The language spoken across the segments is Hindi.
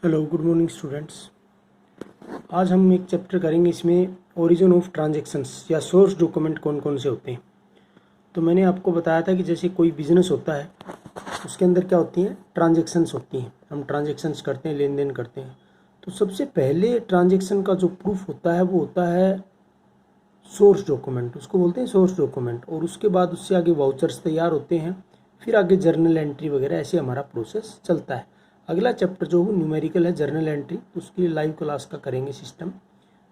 Hello good morning students. आज हम एक चैप्टर करेंगे, इसमें ओरिजिन ऑफ ट्रांजैक्शंस या सोर्स डॉक्यूमेंट कौन कौन से होते हैं। तो मैंने आपको बताया था कि जैसे कोई बिजनेस होता है उसके अंदर क्या होती हैं, ट्रांजैक्शंस होती हैं। हम ट्रांजैक्शंस करते हैं, लेन देन करते हैं। तो सबसे पहले ट्रांजैक्शन का जो प्रूफ होता है वो होता है सोर्स डॉक्यूमेंट, उसको बोलते हैं सोर्स डॉक्यूमेंट। और उसके बाद उससे आगे वाउचर्स तैयार होते हैं, फिर आगे जर्नल एंट्री वगैरह, ऐसे हमारा प्रोसेस चलता है। अगला चैप्टर जो न्यूमेरिकल है, जर्नल एंट्री, उसके लिए लाइव क्लास का करेंगे सिस्टम।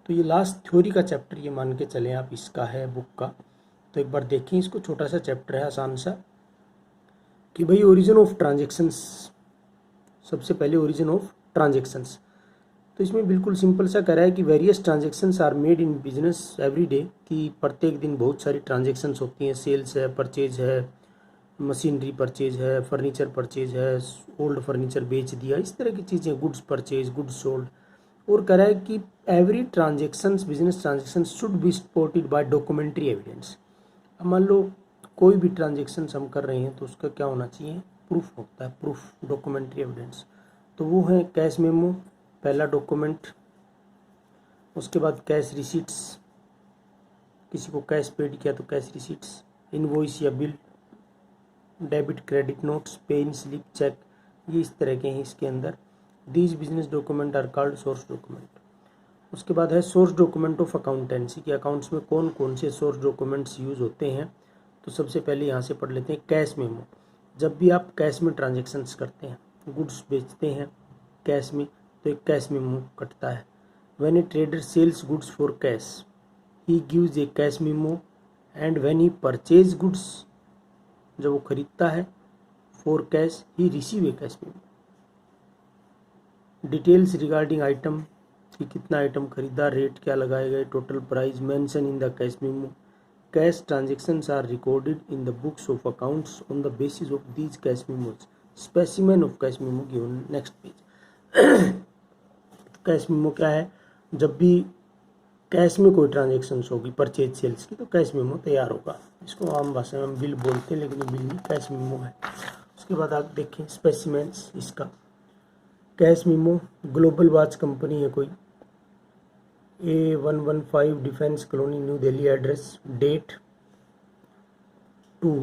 तो ये लास्ट थ्योरी का चैप्टर ये मान के चलें आप, इसका है बुक का। तो एक बार देखें इसको, छोटा सा चैप्टर है, आसान सा, कि भाई ओरिजिन ऑफ ट्रांजेक्शन्स। सबसे पहले ओरिजिन ऑफ ट्रांजेक्शन्स, तो इसमें बिल्कुल सिंपल सा कह रहा है कि various transactions are made in business every day, कि प्रत्येक दिन बहुत सारी ट्रांजेक्शन्स होती हैं। सेल्स है, परचेज है, मशीनरी परचेज है, फर्नीचर परचेज है, ओल्ड फर्नीचर बेच दिया, इस तरह की चीज़ें, गुड्स परचेज, गुड्स सोल्ड। और कह रहा है कि every transactions, business transaction should be supported by documentary evidence. अब मान लो कोई भी ट्रांजेक्शन हम कर रहे हैं तो उसका क्या होना चाहिए, प्रूफ होता है, प्रूफ, डॉक्यूमेंट्री एविडेंस। तो वो है कैश मेमो, पहला डॉक्यूमेंट। उसके बाद कैश रिसीट्स, किसी को कैश पेड किया तो कैश रिसीट्स, इनवॉइस या बिल, डेबिट क्रेडिट नोट्स, पे इन स्लिप, चेक, ये इस तरह के हैं इसके अंदर। These business document are called source document. उसके बाद है सोर्स डॉक्यूमेंट ऑफ अकाउंटेंसी, कि अकाउंट्स में कौन कौन से सोर्स डॉक्यूमेंट्स यूज होते हैं। तो सबसे पहले यहाँ से पढ़ लेते हैं कैश मेमो। जब भी आप कैश में ट्रांजेक्शन्स करते हैं, गुड्स बेचते हैं कैश में, तो एक कैश मेमो कटता है। When a trader sells goods for cash, he gives a cash memo, and when he purchase goods, जब वो खरीदता है for cash, he receive a cash memo. Details regarding item, कि कितना आइटम खरीदा, रेट क्या लगाए गए, total price mention in the cash memo. Cash transactions are recorded in the books of accounts on the basis of these cash memos. Specimen of cash memo given next page. Cash memo क्या है, जब भी कैश में कोई ट्रांजेक्शन्स होगी परचेज सेल्स की, तो कैश मेमो तैयार होगा। इसको आम भाषा में हम बिल बोलते हैं, लेकिन ये बिल नहीं, कैश मेमो है। उसके बाद आप देखें स्पेसिमेंट्स इसका। Cash memo, global watch company है कोई, A115 defence colony new Delhi address, date to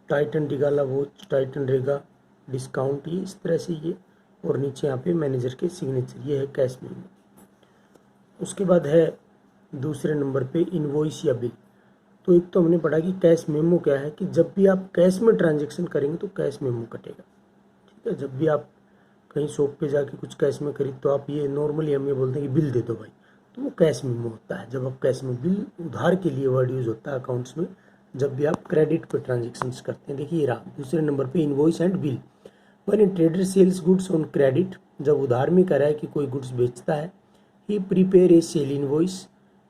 Titan डिगाला वॉच, टाइटन रेगा, डिस्काउंट, ये इस तरह से ये, और नीचे यहाँ पे मैनेजर के सिग्नेचर, ये है कैश मेमो। उसके बाद है दूसरे नंबर पे इनवॉइस या बिल। तो एक तो हमने पढ़ा कि कैश मेमो क्या है, कि जब भी आप कैश में ट्रांजेक्शन करेंगे तो कैश मेमो कटेगा। ठीक है, जब भी आप कहीं शॉप पे जाके कुछ कैश में खरीद, तो आप ये नॉर्मली हम ये बोलते हैं कि बिल दे दो भाई, तो वो कैश मेमो होता है। जब आप कैश में, बिल उधार के लिए वर्ड यूज होता है अकाउंट्स में, जब भी आप क्रेडिट पे ट्रांजेक्शन करते हैं। देखिए रहा दूसरे नंबर पे invoice and bill. When a trader sells goods on credit, जब उधार में कह रहा है कि कोई गुड्स बेचता है, he prepare a sale invoice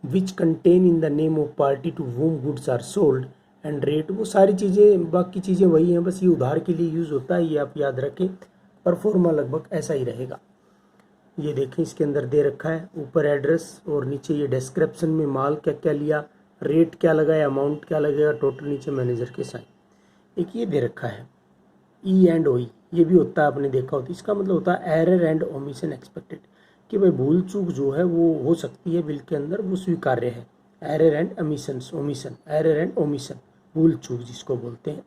which contain in the name of party to whom goods are sold and rate। वो सारी चीज़ें, बाकी चीज़ें वही हैं, बस ये उधार के लिए यूज़ होता है, ये आप याद रखें। परफॉर्मा लगभग ऐसा ही रहेगा। ये देखें इसके अंदर दे रखा है, ऊपर एड्रेस और नीचे ये डिस्क्रिप्शन में माल क्या क्या लिया, रेट क्या लगाया, अमाउंट क्या लगेगा, टोटल, नीचे मैनेजर के साइन। एक ये दे रखा है ई एंड ओ, ये भी होता है, आपने देखा होता है। इसका मतलब होता है एरर एंड ओमिशन एक्सपेक्टेड, कि भाई भूल चूक जो है वो हो सकती है बिल के अंदर, वो स्वीकार्य है। Error and omission, error and omission, भूल चूक जिसको बोलते हैं,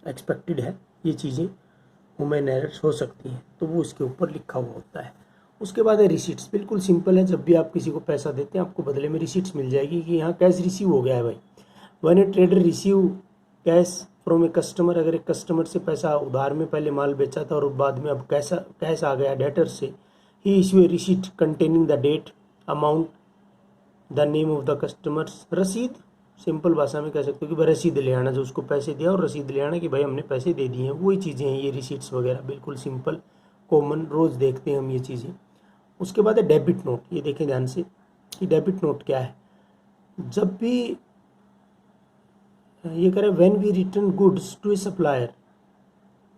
एक्सपेक्टेड है, ये चीज़ें ह्यूमन एरर्स हो सकती हैं, तो वो इसके ऊपर लिखा हुआ होता है। उसके बाद है रिसीट्स, बिल्कुल सिंपल है। जब भी आप किसी को पैसा देते हैं, आपको बदले में रिसीट्स मिल जाएगी कि यहाँ कैश रिसीव हो गया है भाई। When a trader receive cash from a customer, अगर एक कस्टमर से पैसा उधार में पहले माल बेचा था और बाद में अब कैश आ गया डेटर से, he issue a receipt containing the date, amount, the name of the customers। रसीद, सिंपल भाषा में कह सकते हो कि भाई रसीद ले आना, जो उसको पैसे दिया, और रसीद ले आना कि भाई हमने पैसे दे दिए हैं, वही चीज़ें हैं ये रिसीट्स वगैरह, बिल्कुल सिंपल, कॉमन, रोज़ देखते हैं हम ये चीज़ें। उसके बाद है डेबिट नोट। ये देखें ध्यान से कि डेबिट नोट क्या है। जब भी ये करें, when we return goods to a supplier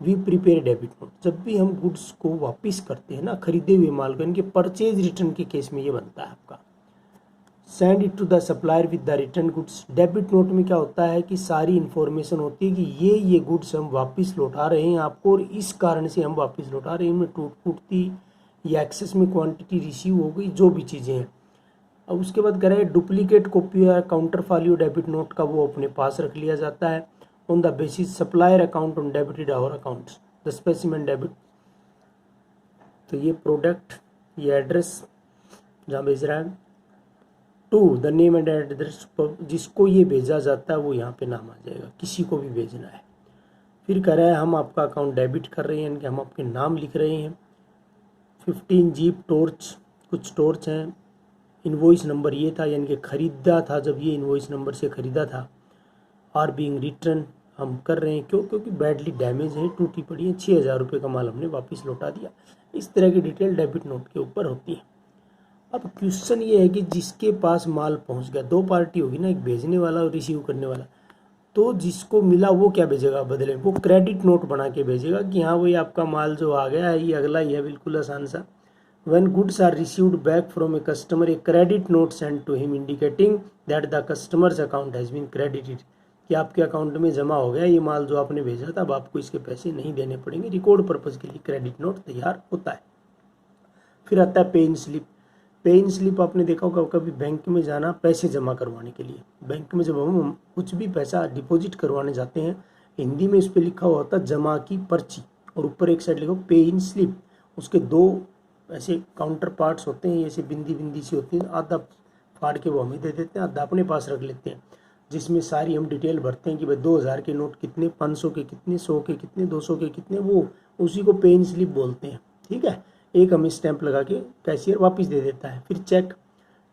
we prepare debit note. जब भी हम गुड्स को वापस करते हैं ना, खरीदे हुए माल को, इनके परचेज रिटर्न के केस में ये बनता है आपका। Send it to the supplier with the return goods. Debit note में क्या होता है कि सारी इन्फॉर्मेशन होती है कि ये गुड्स हम वापस लौटा रहे हैं आपको और इस कारण से हम वापस लौटा रहे हैं, इनमें टूट फूटती या एक्सेस में क्वांटिटी रिसीव हो गई, जो भी चीज़ें हैं। अब उसके बाद कह रहे हैं डुप्लीकेट कॉपी या काउंटर फॉलियो डेबिट नोट का वो अपने पास रख लिया जाता है on the basis supplier account on debited our accounts the specimen debit. तो ये प्रोडक्ट, ये एड्रेस जहाँ भेज रहा है, to the name and address, जिसको ये भेजा जाता है वो यहाँ पे नाम आ जाएगा, किसी को भी भेजना है। फिर कह रहा है हम आपका अकाउंट डेबिट कर रहे हैं, यानी कि हम आपके नाम लिख रहे हैं। 15 जीप टॉर्च, कुछ टॉर्च हैं। इनवॉइस नंबर ये था, यानी कि खरीदा था जब ये इनवॉइस नंबर से खरीदा था। आर बीइंग रिटर्न, हम कर रहे हैं क्योंकि बैडली डैमेज है, टूटी पड़ी है, 6,000 रुपये का माल हमने वापस लौटा दिया। इस तरह की डिटेल डेबिट नोट के ऊपर होती है। अब क्वेश्चन ये है कि जिसके पास माल पहुंच गया, दो पार्टी होगी ना, एक भेजने वाला और रिसीव करने वाला, तो जिसको मिला वो क्या भेजेगा बदले में, वो क्रेडिट नोट बना के भेजेगा कि हाँ भाई आपका माल जो आ गया है ये अगला ही है, बिल्कुल आसान सा। When goods are received back from a customer, a credit note sent to him indicating that the customer's account has been credited, कि आपके अकाउंट में जमा हो गया ये माल जो आपने भेजा था, अब आपको इसके पैसे नहीं देने पड़ेंगे। रिकॉर्ड पर्पज के लिए क्रेडिट नोट तैयार होता है। फिर आता है पे इन स्लिप। पे इन स्लिप आपने देखा होगा, कभी बैंक में जाना पैसे जमा करवाने के लिए, बैंक में जब हम कुछ भी पैसा डिपॉजिट करवाने जाते हैं, हिंदी में इस पर लिखा हुआ होता है जमा की पर्ची, और ऊपर एक साइड लिखो पे इन स्लिप। उसके दो ऐसे काउंटर पार्ट्स होते हैं, ऐसे बिंदी बिंदी सी होती है, आधा फाड़ के वो हमें दे देते हैं, आधा अपने पास रख लेते हैं, जिसमें सारी हम डिटेल भरते हैं कि भाई 2,000 के नोट कितने, 500 के कितने, 100 के कितने, 200 के कितने, वो उसी को पे इन स्लिप बोलते हैं। ठीक है, एक हमें स्टैंप लगा के कैशियर वापस दे देता है। फिर चेक,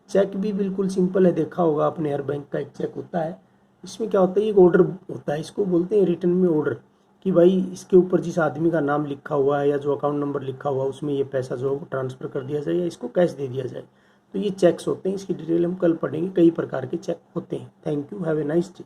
चेक भी बिल्कुल सिंपल है, देखा होगा आपने, हर बैंक का एक चेक होता है। इसमें क्या होता है, एक ऑर्डर होता है, इसको बोलते हैं रिटर्न में ऑर्डर, कि भाई इसके ऊपर जिस आदमी का नाम लिखा हुआ है या जो अकाउंट नंबर लिखा हुआ है उसमें ये पैसा जो है वो ट्रांसफ़र कर दिया जाए या इसको कैश दे दिया जाए। तो ये चेक्स होते हैं, इसकी डिटेल हम कल पढ़ेंगे, कई प्रकार के चेक होते हैं। Thank you, have a nice day.